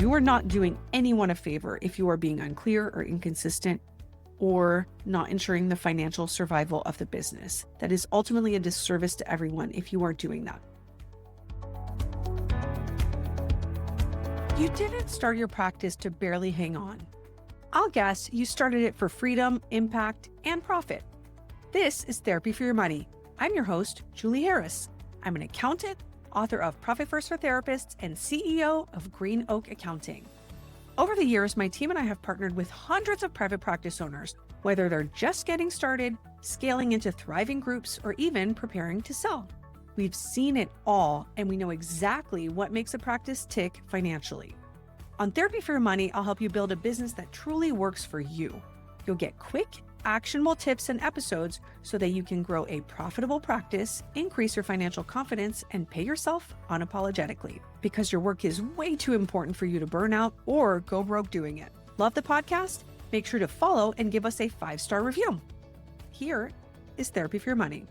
You are not doing anyone a favor if you are being unclear or inconsistent or not ensuring the financial survival of the business. That is ultimately a disservice to everyone if you are doing that. You didn't start your practice to barely hang on. I'll guess you started it for freedom, impact, and profit. This is Therapy for Your Money. I'm your host, Julie Harris. I'm an accountant, author of Profit First for Therapists, and CEO of GreenOak Accounting. Over the years, my team and I have partnered with hundreds of private practice owners, whether they're just getting started, scaling into thriving groups, or even preparing to sell. We've seen it all, and we know exactly what makes a practice tick financially. On Therapy for Your Money, I'll help you build a business that truly works for you. You'll get quick, actionable tips and episodes so that you can grow a profitable practice, increase your financial confidence, and pay yourself unapologetically, because your work is way too important for you to burn out or go broke doing it. Love the podcast? Make sure to follow and give us a 5-star review. Here is Therapy for Your Money.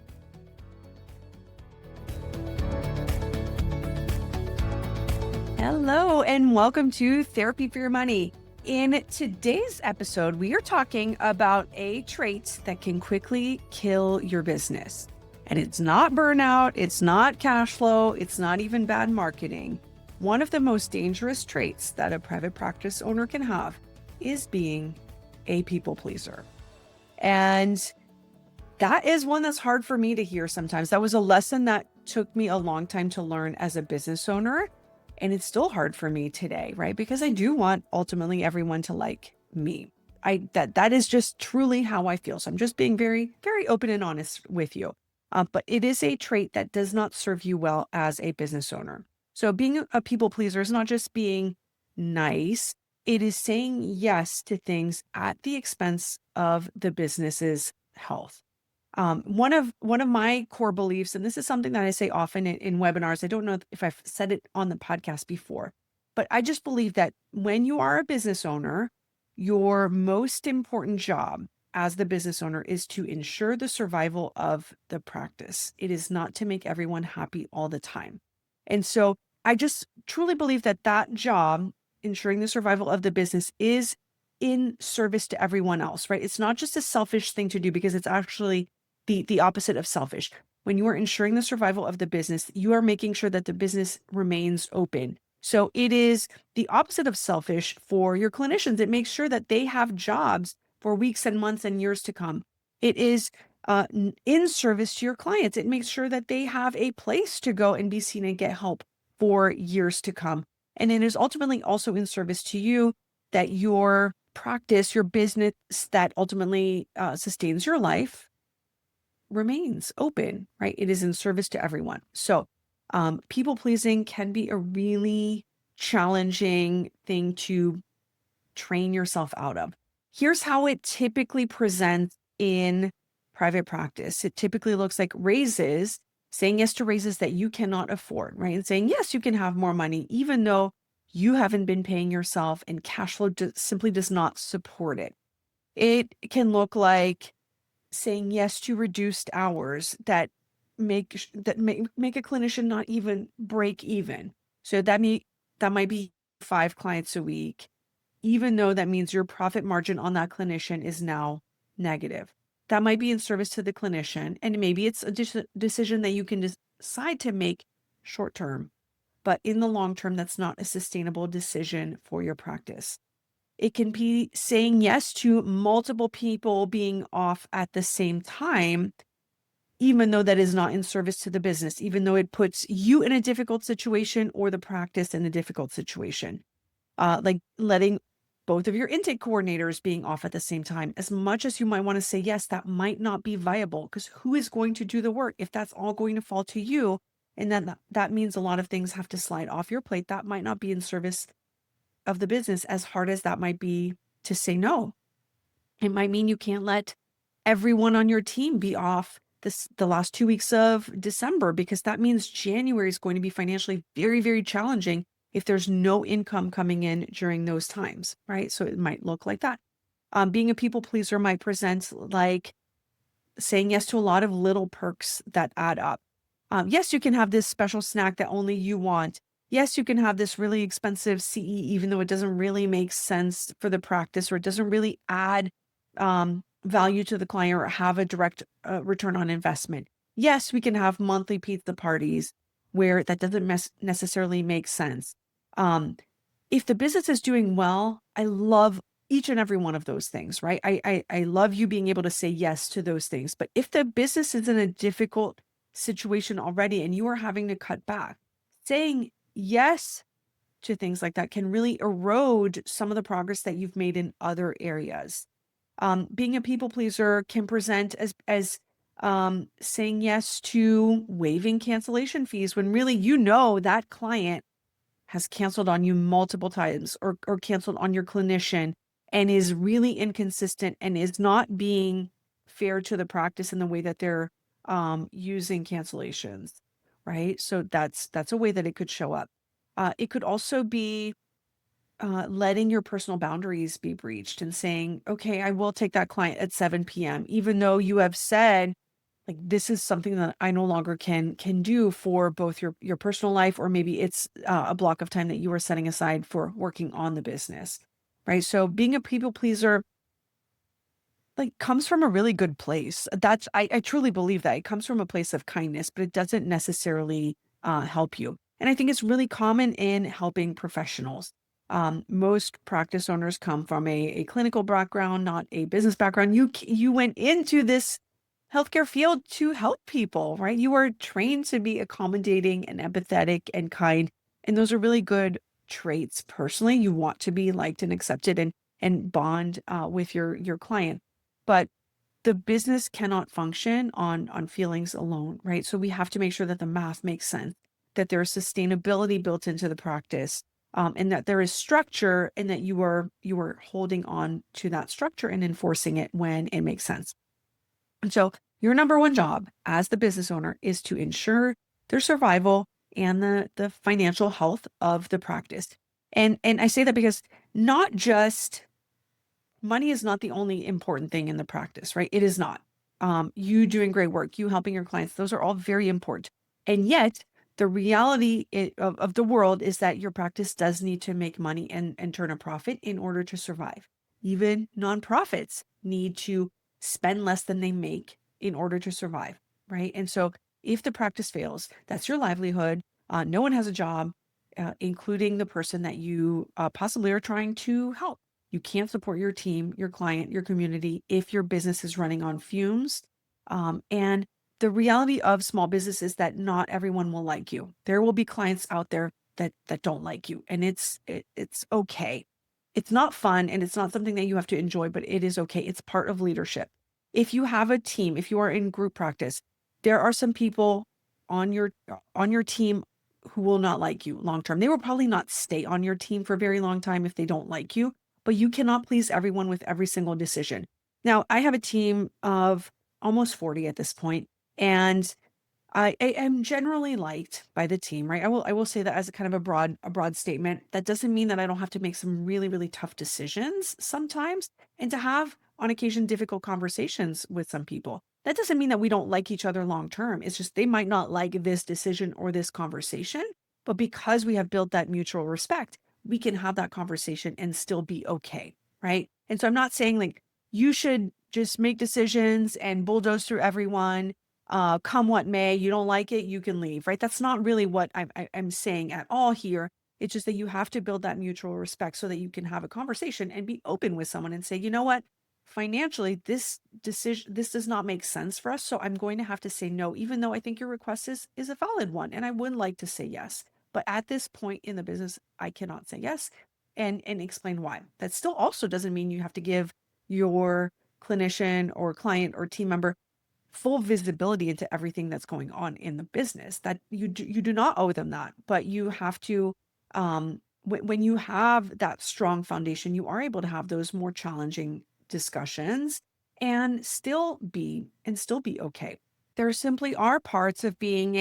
Hello, and welcome to Therapy for Your Money. In today's episode, we are talking about a trait that can quickly kill your business. And it's not burnout, it's not cash flow, it's not even bad marketing. One of the most dangerous traits that a private practice owner can have is being a people pleaser. And that is one that's hard for me to hear sometimes. That was a lesson that took me a long time to learn as a business owner. And it's still hard for me today, right? Because I do want ultimately everyone to like me. That is just truly how I feel. So I'm just being very, very open and honest with you. But it is a trait that does not serve you well as a business owner. So being a people pleaser is not just being nice. It is saying yes to things at the expense of the business's health. One of my core beliefs, and this is something that I say often in webinars, I don't know if I've said it on the podcast before, but I just believe that when you are a business owner, your most important job as the business owner is to ensure the survival of the practice. It is not to make everyone happy all the time. And so I just truly believe that job, ensuring the survival of the business, is in service to everyone else, right? It's not just a selfish thing to do, because it's actually the opposite of selfish. When you are ensuring the survival of the business, you are making sure that the business remains open. So it is the opposite of selfish for your clinicians. It makes sure that they have jobs for weeks and months and years to come. It is in service to your clients. It makes sure that they have a place to go and be seen and get help for years to come. And it is ultimately also in service to you that your practice, your business that ultimately sustains your life, remains open, right? It is in service to everyone. So people pleasing can be a really challenging thing to train yourself out of. Here's how it typically presents in private practice. It typically looks like raises, saying yes to raises that you cannot afford, right? And saying, yes, you can have more money, even though you haven't been paying yourself and cash flow simply does not support it. It can look like saying yes to reduced hours that make a clinician not even break even. So that might be 5 clients a week, even though that means your profit margin on that clinician is now negative. That might be in service to the clinician, and maybe it's a decision that you can decide to make short term, but in the long term, that's not a sustainable decision for your practice. It can be saying yes to multiple people being off at the same time, even though that is not in service to the business, even though it puts you in a difficult situation or the practice in a difficult situation. Like letting both of your intake coordinators being off at the same time. As much as you might want to say yes, that might not be viable, because who is going to do the work if that's all going to fall to you? And then that means a lot of things have to slide off your plate. That might not be in service of the business, as hard as that might be to say no. It might mean you can't let everyone on your team be off the last 2 weeks of December, because that means January is going to be financially very, very challenging if there's no income coming in during those times, right? So it might look like that. Being a people pleaser might present like saying yes to a lot of little perks that add up. Yes, you can have this special snack that only you want, Yes, you can have this really expensive CE, even though it doesn't really make sense for the practice, or it doesn't really add value to the client or have a direct return on investment. Yes, we can have monthly pizza parties where that doesn't necessarily make sense. Um, if the business is doing well, I love each and every one of those things, right? I love you being able to say yes to those things. But if the business is in a difficult situation already and you are having to cut back, saying yes to things like that can really erode some of the progress that you've made in other areas. Being a people pleaser can present as saying yes to waiving cancellation fees when really that client has canceled on you multiple times or canceled on your clinician and is really inconsistent and is not being fair to the practice in the way that they're using cancellations, right? So that's a way that it could show up. It could also be letting your personal boundaries be breached and saying, okay, I will take that client at 7 p.m., even though you have said, like, this is something that I no longer can do for both your personal life, or maybe it's a block of time that you are setting aside for working on the business, right? So being a people pleaser, like, comes from a really good place. I truly believe that it comes from a place of kindness, but it doesn't necessarily help you. And I think it's really common in helping professionals. Most practice owners come from a clinical background, not a business background. You went into this healthcare field to help people, right? You are trained to be accommodating and empathetic and kind, and those are really good traits. Personally, you want to be liked and accepted and bond with your client, but the business cannot function on feelings alone, right? So we have to make sure that the math makes sense, that there's sustainability built into the practice, and that there is structure, and that you are holding on to that structure and enforcing it when it makes sense. And so your number one job as the business owner is to ensure their survival and the financial health of the practice. And I say that because not just money is not the only important thing in the practice, right? It is not. You doing great work, you helping your clients, those are all very important. And yet, the reality of the world is that your practice does need to make money and turn a profit in order to survive. Even nonprofits need to spend less than they make in order to survive, right? And so, if the practice fails, that's your livelihood. No one has a job, including the person that you possibly are trying to help. You can't support your team, your client, your community if your business is running on fumes. And the reality of small business is that not everyone will like you. There will be clients out there that don't like you, and it's okay. It's not fun, and it's not something that you have to enjoy, but it is okay. It's part of leadership. If you have a team, if you are in group practice, there are some people on your team who will not like you long term. They will probably not stay on your team for a very long time if they don't like you, but you cannot please everyone with every single decision. Now, I have a team of almost 40 at this point, and I am generally liked by the team, right? I will say that as a kind of a broad statement. That doesn't mean that I don't have to make some really, really tough decisions sometimes, and to have on occasion difficult conversations with some people. That doesn't mean that we don't like each other long term. It's just they might not like this decision or this conversation, but because we have built that mutual respect, we can have that conversation and still be okay, right? And so I'm not saying like you should just make decisions and bulldoze through everyone, come what may. You don't like it, you can leave, right? That's not really what I'm saying at all here. It's just that you have to build that mutual respect so that you can have a conversation and be open with someone and say, you know what, financially, this does not make sense for us. So I'm going to have to say no, even though I think your request is a valid one. And I would like to say yes. But at this point in the business, I cannot say yes, and explain why. That still also doesn't mean you have to give your clinician or client or team member full visibility into everything that's going on in the business. That you do not owe them that, but you have to, when you have that strong foundation, you are able to have those more challenging discussions and still be okay. There simply are parts of being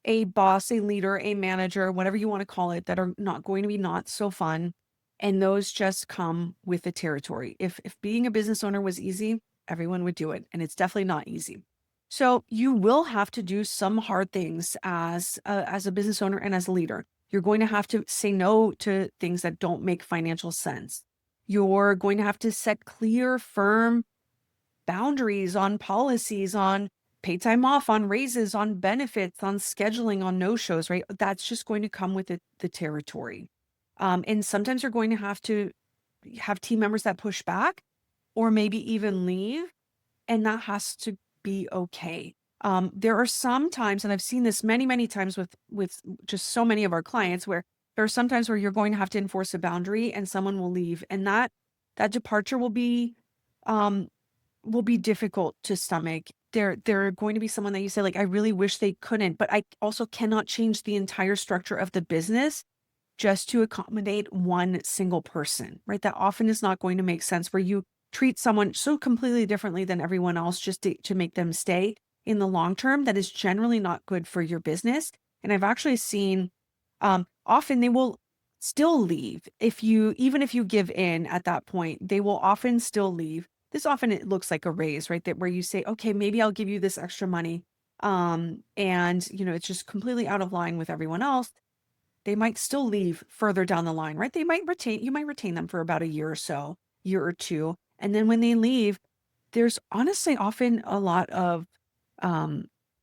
a boss, a leader, a manager, whatever you want to call it, that are not going to be not so fun. And those just come with the territory. If being a business owner was easy, everyone would do it. And it's definitely not easy. So you will have to do some hard things as a business owner and as a leader. You're going to have to say no to things that don't make financial sense. You're going to have to set clear, firm boundaries on policies, on paid time off, on raises, on benefits, on scheduling, on no-shows, right? That's just going to come with the territory. And sometimes you're going to have team members that push back or maybe even leave, and that has to be okay. There are some times, and I've seen this many, many times with just so many of our clients, where there are some times where you're going to have to enforce a boundary and someone will leave, and that departure will be difficult to stomach. They're going to be someone that you say, like, I really wish they couldn't, but I also cannot change the entire structure of the business just to accommodate one single person, right? That often is not going to make sense, where you treat someone so completely differently than everyone else just to make them stay in the long term. That is generally not good for your business. And I've actually seen often they will still leave even if you give in at that point. They will often still leave. This often, it looks like a raise, right? That where you say, okay, maybe I'll give you this extra money. And it's just completely out of line with everyone else. They might still leave further down the line, right? You might retain them for about a year or two. And then when they leave, there's honestly often a lot of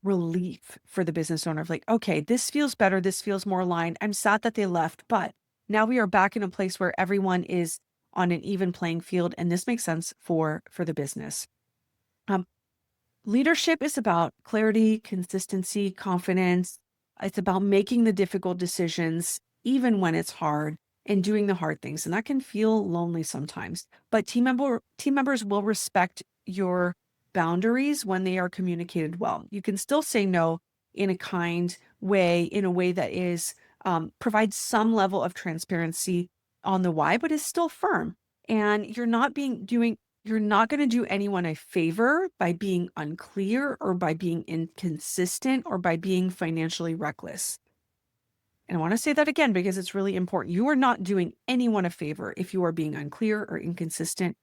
relief for the business owner of, like, okay, this feels better. This feels more aligned. I'm sad that they left, but now we are back in a place where everyone is on an even playing field, and this makes sense for the business. Leadership is about clarity, consistency, confidence. It's about making the difficult decisions, even when it's hard, and doing the hard things. And that can feel lonely sometimes, but team members will respect your boundaries when they are communicated well. You can still say no in a kind way, in a way that is provides some level of transparency on the why, but is still firm. And you're not going to do anyone a favor by being unclear or by being inconsistent or by being financially reckless. And I want to say that again, because it's really important. You are not doing anyone a favor if you are being unclear or inconsistent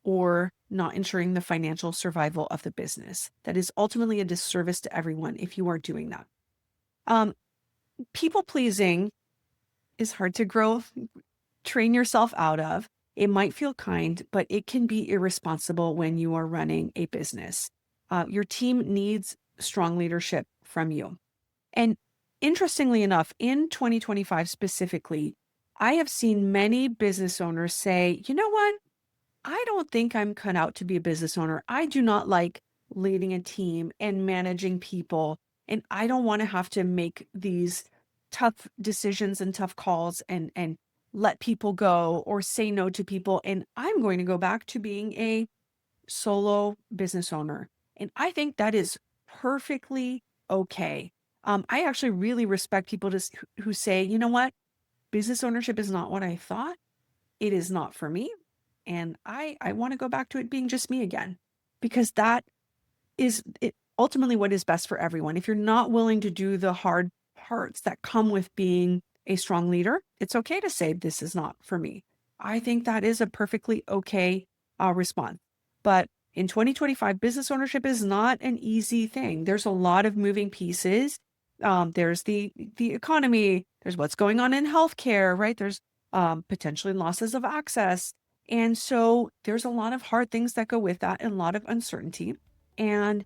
or not ensuring the financial survival of the business. That is ultimately a disservice to everyone if you are doing that. People pleasing is hard to train yourself out of. It might feel kind, but it can be irresponsible when you are running a business. Your team needs strong leadership from you. And interestingly enough, in 2025 specifically, I have seen many business owners say, you know what? I don't think I'm cut out to be a business owner. I do not like leading a team and managing people. And I don't want to have to make these tough decisions and tough calls and let people go or say no to people. And I'm going to go back to being a solo business owner. And I think that is perfectly okay. I actually really respect people who say, you know what? Business ownership is not what I thought. It is not for me. And I want to go back to it being just me again, because that is ultimately what is best for everyone. If you're not willing to do the hard parts that come with being a strong leader, it's okay to say, this is not for me. I think that is a perfectly okay response. But in 2025, business ownership is not an easy thing. There's a lot of moving pieces. There's the economy. There's what's going on in healthcare, right? There's potentially losses of access. And so there's a lot of hard things that go with that and a lot of uncertainty. And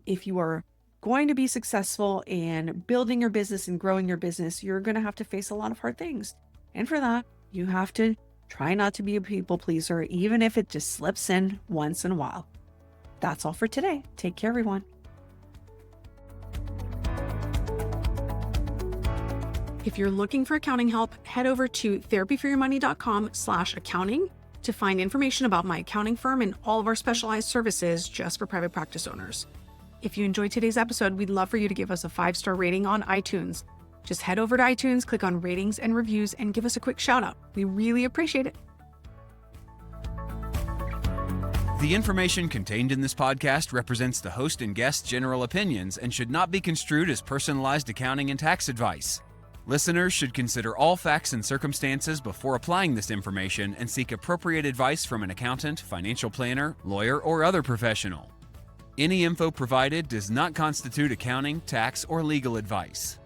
if you are going to be successful in building your business and growing your business, you're going to have to face a lot of hard things. And for that, you have to try not to be a people pleaser, even if it just slips in once in a while. That's all for today. Take care, everyone. If you're looking for accounting help, head over to therapyforyourmoney.com/accounting to find information about my accounting firm and all of our specialized services just for private practice owners. If you enjoyed today's episode, we'd love for you to give us a 5-star rating on iTunes. Just head over to iTunes, click on ratings and reviews, and give us a quick shout out. We really appreciate it. The information contained in this podcast represents the host and guest's general opinions and should not be construed as personalized accounting and tax advice. Listeners should consider all facts and circumstances before applying this information and seek appropriate advice from an accountant, financial planner, lawyer, or other professional. Any info provided does not constitute accounting, tax, or legal advice.